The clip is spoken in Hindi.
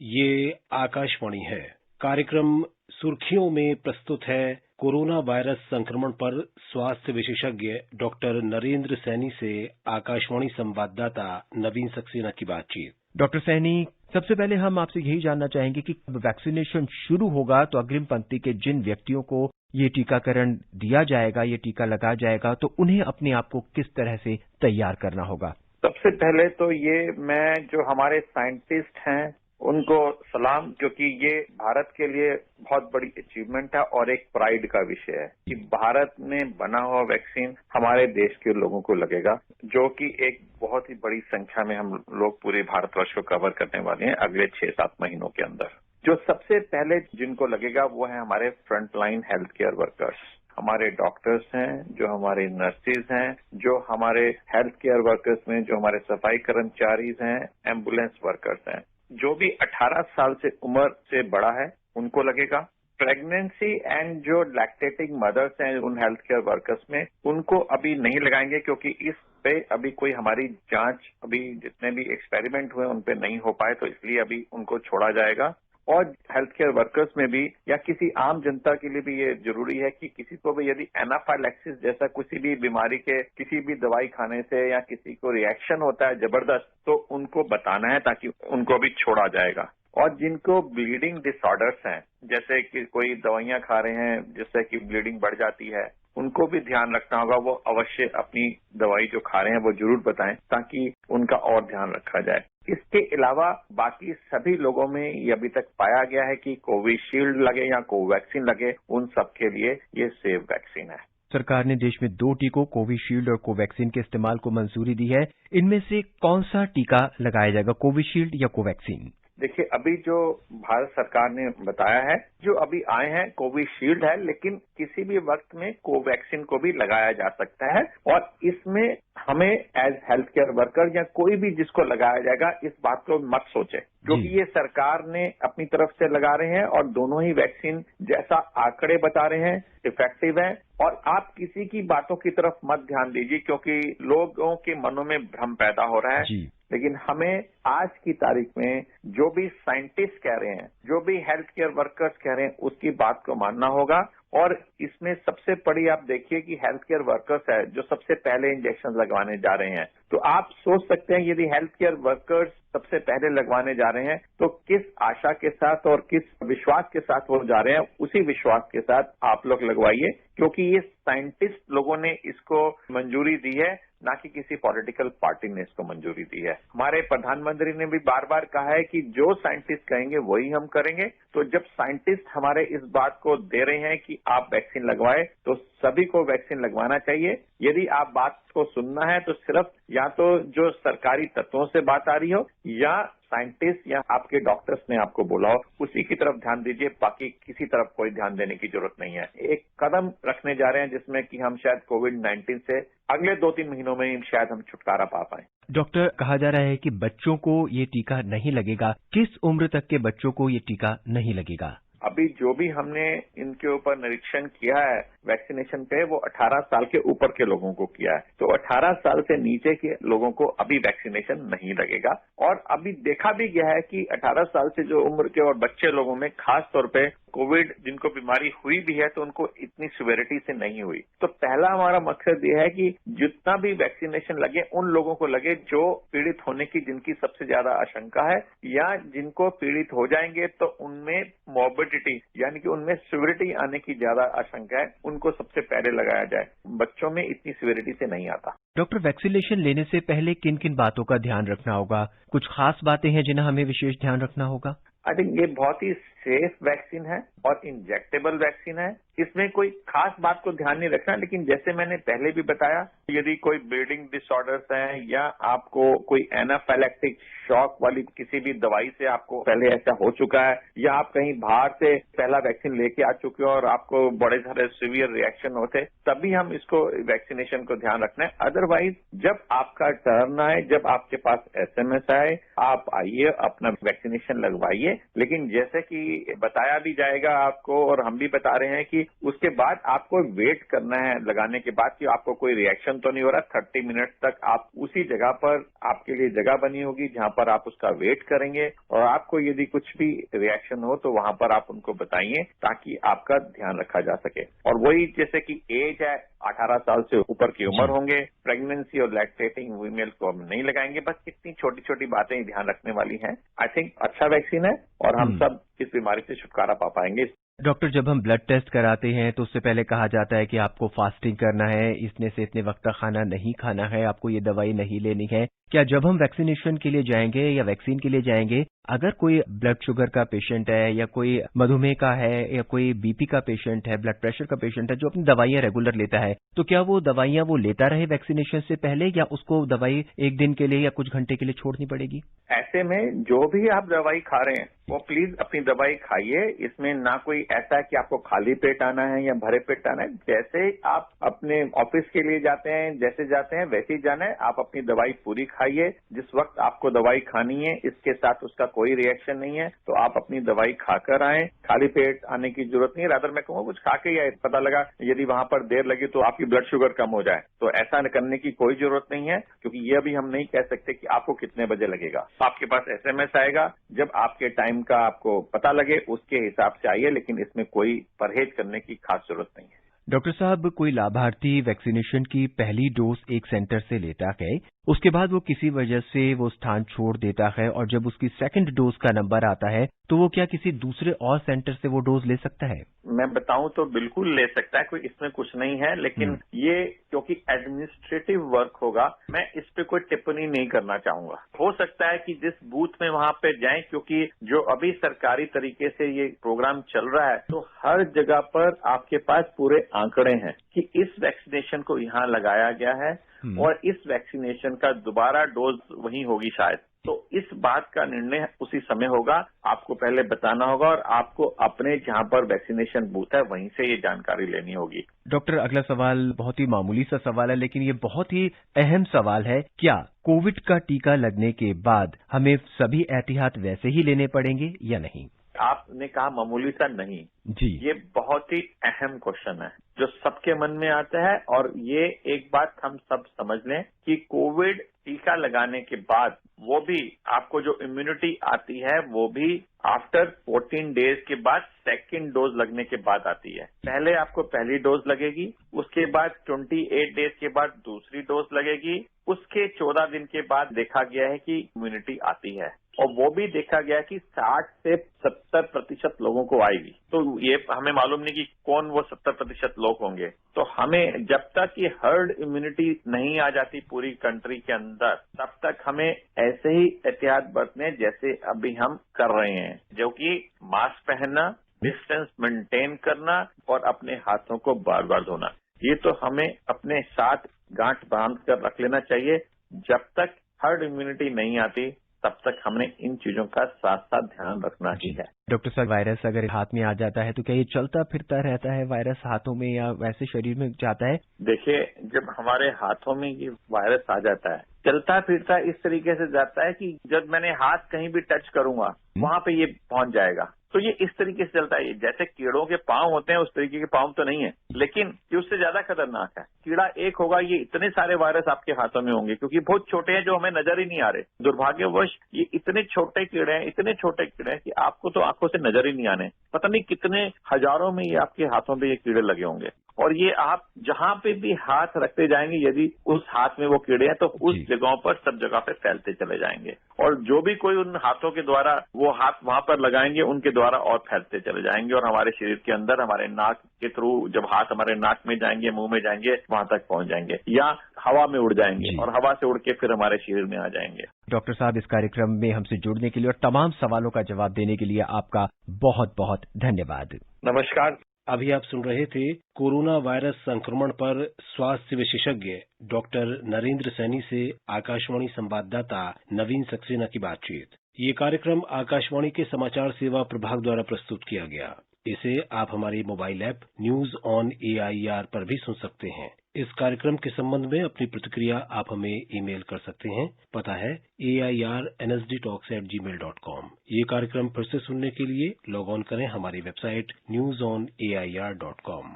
ये आकाशवाणी है। कार्यक्रम सुर्खियों में प्रस्तुत है कोरोना वायरस संक्रमण पर स्वास्थ्य विशेषज्ञ डॉक्टर नरेंद्र सैनी से आकाशवाणी संवाददाता नवीन सक्सेना की बातचीत। डॉक्टर सैनी, सबसे पहले हम आपसे यही जानना चाहेंगे कि वैक्सीनेशन शुरू होगा तो अग्रिम पंक्ति के जिन व्यक्तियों को ये टीकाकरण दिया जाएगा, ये टीका लगाया जाएगा, तो उन्हें अपने आप को किस तरह से तैयार करना होगा? सबसे पहले तो ये मैं जो हमारे साइंटिस्ट हैं उनको सलाम, क्योंकि ये भारत के लिए बहुत बड़ी अचीवमेंट है और एक प्राइड का विषय है कि भारत में बना हुआ वैक्सीन हमारे देश के लोगों को लगेगा, जो कि एक बहुत ही बड़ी संख्या में हम लोग पूरे भारतवर्ष को कवर करने वाले हैं अगले 6-7 महीनों के अंदर। जो सबसे पहले जिनको लगेगा वो है हमारे फ्रंटलाइन हेल्थ केयर वर्कर्स, हमारे डॉक्टर्स हैं, जो हमारे नर्सेज हैं, जो हमारे हेल्थ केयर वर्कर्स में जो हमारे सफाई कर्मचारी हैं, एम्बुलेंस वर्कर्स हैं। जो भी 18 साल से उम्र से बड़ा है उनको लगेगा। प्रेगनेंसी एंड जो लैक्टेटिंग मदर्स हैं उन हेल्थ केयर वर्कर्स में, उनको अभी नहीं लगाएंगे क्योंकि इस पे अभी कोई हमारी जांच, अभी जितने भी एक्सपेरिमेंट हुए उन पे नहीं हो पाए, तो इसलिए अभी उनको छोड़ा जाएगा। और हेल्थ केयर वर्कर्स में भी या किसी आम जनता के लिए भी ये जरूरी है कि किसी को भी यदि एनाफाइलैक्सिस जैसा किसी भी बीमारी के किसी भी दवाई खाने से या किसी को रिएक्शन होता है जबरदस्त, तो उनको बताना है ताकि उनको भी छोड़ा जाएगा। और जिनको ब्लीडिंग डिसऑर्डर्स हैं, जैसे कि कोई दवाइयां खा रहे हैं जिससे कि ब्लीडिंग बढ़ जाती है, उनको भी ध्यान रखना होगा। वो अवश्य अपनी दवाई जो खा रहे हैं वो जरूर बताएं ताकि उनका और ध्यान रखा जाए। इसके अलावा बाकी सभी लोगों में ये अभी तक पाया गया है कि कोविशील्ड लगे या कोवैक्सीन लगे, उन सब के लिए ये सेफ वैक्सीन है। सरकार ने देश में 2 टीकों कोविशील्ड और कोवैक्सीन के इस्तेमाल को मंजूरी दी है। इनमें से कौन सा टीका लगाया जाएगा, कोविशील्ड या कोवैक्सीन? देखिए, अभी जो भारत सरकार ने बताया है, जो अभी आए हैं कोविशील्ड है, लेकिन किसी भी वक्त में कोवैक्सीन को भी लगाया जा सकता है। और इसमें हमें एज हेल्थ केयर वर्कर या कोई भी जिसको लगाया जाएगा इस बात को मत सोचे, क्योंकि ये सरकार ने अपनी तरफ से लगा रहे हैं और दोनों ही वैक्सीन जैसा आंकड़े बता रहे हैं इफेक्टिव है। और आप किसी की बातों की तरफ मत ध्यान दीजिए क्योंकि लोगों के मनों में भ्रम पैदा हो रहा है। लेकिन हमें आज की तारीख में जो भी साइंटिस्ट कह रहे हैं, जो भी हेल्थ केयर वर्कर्स कह रहे हैं, उसकी बात को मानना होगा। और इसमें सबसे बड़ी आप देखिए कि हेल्थ केयर वर्कर्स है जो सबसे पहले इंजेक्शन लगवाने जा रहे हैं। तो आप सोच सकते हैं यदि हेल्थ केयर वर्कर्स सबसे पहले लगवाने जा रहे हैं तो किस आशा के साथ और किस विश्वास के साथ वो जा रहे हैं, उसी विश्वास के साथ आप लोग लगवाइए, क्योंकि ये साइंटिस्ट लोगों ने इसको मंजूरी दी है, ना कि किसी पॉलिटिकल पार्टी ने इसको मंजूरी दी है। हमारे प्रधानमंत्री ने भी बार बार कहा है कि जो साइंटिस्ट कहेंगे वही हम करेंगे। तो जब साइंटिस्ट हमारे इस बात को दे रहे हैं कि आप वैक्सीन लगवाए, तो सभी को वैक्सीन लगवाना चाहिए। यदि आप बात को सुनना है तो सिर्फ या तो जो सरकारी तत्वों से बात आ रही हो या साइंटिस्ट या आपके डॉक्टर्स ने आपको बोला हो, उसी की तरफ ध्यान दीजिए, बाकी किसी तरफ कोई ध्यान देने की जरूरत नहीं है। एक कदम रखने जा रहे हैं जिसमें कि हम शायद कोविड-19 से अगले 2-3 महीनों में शायद हम छुटकारा पा पाए। डॉक्टर, कहा जा रहा है कि बच्चों को ये टीका नहीं लगेगा। किस उम्र तक के बच्चों को ये टीका नहीं लगेगा? अभी जो भी हमने इनके ऊपर निरीक्षण किया है वैक्सीनेशन पे, वो 18 साल के ऊपर के लोगों को किया है। तो 18 साल से नीचे के लोगों को अभी वैक्सीनेशन नहीं लगेगा। और अभी देखा भी गया है कि 18 साल से जो उम्र के और बच्चे लोगों में खास तौर पे कोविड जिनको बीमारी हुई भी है तो उनको इतनी सिवियरिटी से नहीं हुई। तो पहला हमारा मकसद ये है कि जितना भी वैक्सीनेशन लगे उन लोगों को लगे जो पीड़ित होने की जिनकी सबसे ज्यादा आशंका है, या जिनको पीड़ित हो जाएंगे तो उनमें मॉर्बिडिटी यानी कि उनमें सिवियरिटी आने की ज्यादा आशंका है, उनको सबसे पहले लगाया जाए। बच्चों में इतनी सिवियरिटी से नहीं आता। डॉक्टर, वैक्सीनेशन लेने से पहले किन किन बातों का ध्यान रखना होगा? कुछ खास बातें हैं जिन्हें हमें विशेष ध्यान रखना होगा? आई थिंक ये बहुत ही सेफ वैक्सीन है और इंजेक्टेबल वैक्सीन है। इसमें कोई खास बात को ध्यान नहीं रखना, लेकिन जैसे मैंने पहले भी बताया, यदि कोई ब्लीडिंग डिसऑर्डर्स हैं या आपको कोई एनाफाइलैक्टिक शॉक वाली किसी भी दवाई से आपको पहले ऐसा हो चुका है, या आप कहीं बाहर से पहला वैक्सीन लेके आ चुके हो और आपको बड़े सारे सीवियर रिएक्शन होते, तभी हम इसको वैक्सीनेशन को ध्यान रखना है। अदरवाइज जब आपका टर्न आए, जब आपके पास SMS आए, आप आइए अपना वैक्सीनेशन लगवाइए। लेकिन जैसे कि बताया भी जाएगा आपको और हम भी बता रहे हैं कि उसके बाद आपको वेट करना है लगाने के बाद कि आपको कोई रिएक्शन तो नहीं हो रहा। 30 मिनट तक आप उसी जगह पर, आपके लिए जगह बनी होगी जहां पर आप उसका वेट करेंगे, और आपको यदि कुछ भी रिएक्शन हो तो वहां पर आप उनको बताइए ताकि आपका ध्यान रखा जा सके। और वही जैसे कि एज है, 18 साल से ऊपर की उम्र होंगे, प्रेगनेंसी और लैक्टेटिंग फीमेल को हम नहीं लगाएंगे। बस इतनी छोटी छोटी बातें ध्यान रखने वाली हैं। आई थिंक अच्छा वैक्सीन है और हम सब इस बीमारी से छुटकारा पा पाएंगे। डॉक्टर, जब हम ब्लड टेस्ट कराते हैं तो उससे पहले कहा जाता है कि आपको फास्टिंग करना है, इतने से इतने वक्त का खाना नहीं खाना है, आपको ये दवाई नहीं लेनी है। क्या जब हम वैक्सीनेशन के लिए जाएंगे या वैक्सीन के लिए जाएंगे, अगर कोई ब्लड शुगर का पेशेंट है या कोई मधुमेह का है या कोई बीपी का पेशेंट है, ब्लड प्रेशर का पेशेंट है जो अपनी दवाइयां रेगुलर लेता है, तो क्या वो दवाइयां वो लेता रहे वैक्सीनेशन से पहले, या उसको दवाई एक दिन के लिए या कुछ घंटे के लिए छोड़नी पड़ेगी? ऐसे में जो भी आप दवाई खा रहे हैं वो प्लीज अपनी दवाई खाइए। इसमें ना कोई ऐसा है कि आपको खाली पेट आना है या भरे पेट आना है। जैसे आप अपने ऑफिस के लिए जाते हैं, जैसे जाते हैं वैसे ही जाना है। आप अपनी दवाई पूरी खाइए। जिस वक्त आपको दवाई खानी है, इसके साथ उसका कोई रिएक्शन नहीं है, तो आप अपनी दवाई खाकर आए। खाली पेट आने की जरूरत नहीं है। रादर मैं कहूँगा कुछ खा के ही आए। पता लगा यदि वहां पर देर लगी तो आपकी ब्लड शुगर कम हो जाए, तो ऐसा करने की कोई जरूरत नहीं है, क्योंकि ये अभी हम नहीं कह सकते कि आपको कितने बजे लगेगा। आपके पास SMS आएगा, जब आपके टाइम का आपको पता लगे उसके हिसाब से आइए, लेकिन इसमें कोई परहेज करने की खास जरूरत नहीं है। डॉक्टर साहब, कोई लाभार्थी वैक्सीनेशन की पहली डोज एक सेंटर से लेता है, उसके बाद वो किसी वजह से वो स्थान छोड़ देता है और जब उसकी सेकंड डोज का नंबर आता है तो वो क्या किसी दूसरे और सेंटर से वो डोज ले सकता है? मैं बताऊं तो बिल्कुल ले सकता है, कोई इसमें कुछ नहीं है। लेकिन ये क्योंकि एडमिनिस्ट्रेटिव वर्क होगा, मैं इस पे कोई टिप्पणी नहीं करना चाहूंगा। हो सकता है कि जिस बूथ में वहां पे जाएं, क्योंकि जो अभी सरकारी तरीके से ये प्रोग्राम चल रहा है, तो हर जगह पर आपके पास पूरे आंकड़े हैं कि इस वैक्सीनेशन को यहाँ लगाया गया है और इस वैक्सीनेशन का दोबारा डोज वहीं होगी शायद। तो इस बात का निर्णय उसी समय होगा। आपको पहले बताना होगा और आपको अपने जहां पर वैक्सीनेशन बूथ है वहीं से ये जानकारी लेनी होगी। डॉक्टर, अगला सवाल बहुत ही मामूली सा सवाल है, लेकिन ये बहुत ही अहम सवाल है। क्या कोविड का टीका लगने के बाद हमें सभी एहतियात वैसे ही लेने पड़ेंगे या नहीं? आपने कहा मामूली सा नहीं जी, ये बहुत ही अहम क्वेश्चन है जो सबके मन में आता है। और ये एक बात हम सब समझ लें कि कोविड टीका लगाने के बाद वो भी आपको जो इम्यूनिटी आती है वो भी आफ्टर 14 डेज के बाद सेकेंड डोज लगने के बाद आती है। पहले आपको पहली डोज लगेगी, उसके बाद 28 डेज के बाद दूसरी डोज लगेगी, उसके 14 दिन के बाद देखा गया है कि इम्यूनिटी आती है। और वो भी देखा गया कि 60 से 70% लोगों को आएगी। तो ये हमें मालूम नहीं कि कौन वो 70% लोग होंगे। तो हमें जब तक ये हर्ड इम्यूनिटी नहीं आ जाती पूरी कंट्री के अंदर, तब तक हमें ऐसे ही एहतियात बरतने जैसे अभी हम कर रहे हैं, जो कि मास्क पहनना, डिस्टेंस मेंटेन करना और अपने हाथों को बार बार धोना। ये तो हमें अपने साथ गांठ बांध कर रख लेना चाहिए। जब तक हर्ड इम्यूनिटी नहीं आती तब तक हमने इन चीजों का साथ साथ ध्यान रखना ही है। डॉक्टर साहब, वायरस अगर हाथ में आ जाता है तो क्या ये चलता फिरता रहता है वायरस हाथों में, या वैसे शरीर में जाता है? देखिए, जब हमारे हाथों में ये वायरस आ जाता है, चलता फिरता इस तरीके से जाता है कि जब मैंने हाथ कहीं भी टच करूंगा वहां पे ये पहुंच जाएगा। तो ये इस तरीके से चलता है। जैसे कीड़ों के पांव होते हैं उस तरीके के पांव तो नहीं है, लेकिन ये उससे ज्यादा खतरनाक है। कीड़ा एक होगा, ये इतने सारे वायरस आपके हाथों में होंगे क्योंकि बहुत छोटे हैं जो हमें नजर ही नहीं आ रहे। दुर्भाग्यवश ये इतने छोटे कीड़े हैं, इतने छोटे कीड़े हैं कि आपको तो आंखों से नजर ही नहीं आने। पता नहीं कितने हजारों में ये आपके हाथों में ये कीड़े लगे होंगे। और ये आप जहां पे भी हाथ रखते जाएंगे, यदि उस हाथ में वो कीड़े हैं तो उस जगहों पर सब जगह पे फैलते चले जाएंगे। और जो भी कोई उन हाथों के द्वारा वो हाथ वहां पर लगाएंगे, उनके द्वारा और फैलते चले जाएंगे और हमारे शरीर के अंदर, हमारे नाक के थ्रू जब हाथ हमारे नाक में जाएंगे, मुंह में जाएंगे, वहां तक पहुंच जाएंगे या हवा में उड़ जाएंगे और हवा से उड़ के फिर हमारे शरीर में आ जाएंगे। डॉक्टर साहब, इस कार्यक्रम में हमसे जुड़ने के लिए और तमाम सवालों का जवाब देने के लिए आपका बहुत बहुत धन्यवाद। नमस्कार। अभी आप सुन रहे थे कोरोना वायरस संक्रमण पर स्वास्थ्य विशेषज्ञ डॉक्टर नरेंद्र सैनी से आकाशवाणी संवाददाता नवीन सक्सेना की बातचीत। ये कार्यक्रम आकाशवाणी के समाचार सेवा प्रभाग द्वारा प्रस्तुत किया गया। इसे आप हमारे mobile app news on AIR पर भी सुन सकते हैं। इस कार्यक्रम के संबंध में अपनी प्रतिक्रिया आप हमें ईमेल कर सकते हैं। पता है airnsdtalks@gmail.com। ये कार्यक्रम फिर से सुनने के लिए लॉग ऑन करें हमारी वेबसाइट newsonair.com।